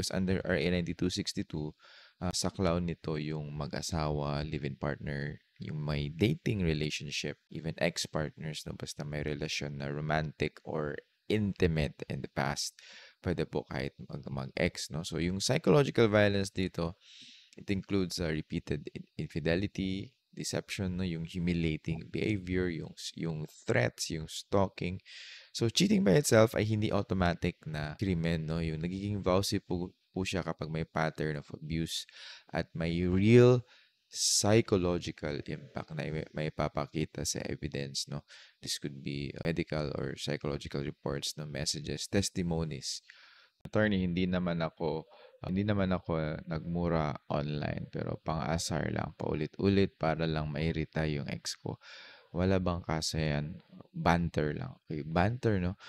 because under RA 9262, saklaw nito yung mag-asawa, live-in partner, yung may dating relationship, even ex-partners, no? Basta may relasyon na romantic or intimate in the past. Pwede po kahit mag-ex, no? So, yung psychological violence dito, it includes repeated infidelity, deception, no? Yung humiliating behavior, yung threats, yung stalking. So, cheating by itself ay hindi automatic na krimen, no? Yung nagiging vowsy po siya kapag may pattern of abuse at may real psychological impact na may papakita sa evidence, no? This could be medical or psychological reports, no? Messages, testimonies. Attorney, hindi naman ako nagmura online pero pang-asar lang paulit-ulit para lang mairita yung ex ko. Wala bang kaso yan? Banter lang. Okay, banter, no?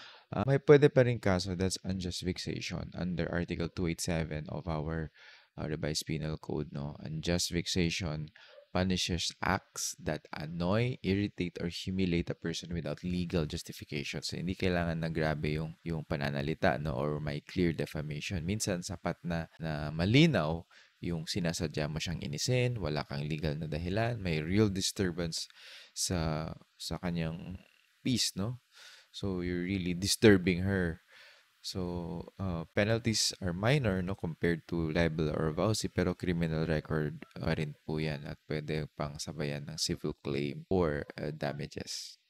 May pwede pa rin kaso, that's unjust vexation under Article 287 of our revised penal code, no? Unjust vexation punishes acts that annoy, irritate, or humiliate a person without legal justification. So, hindi kailangan na grabe yung pananalita, no? Or may clear defamation. Minsan, sapat na malinaw yung sinasadya mo siyang inisin, wala kang legal na dahilan, may real disturbance sa kanyang peace, no? So, you're really disturbing her. So, penalties are minor, no, compared to libel or vowsy, pero criminal record pa rin po yan at pwede pang sabayan ng civil claim or damages.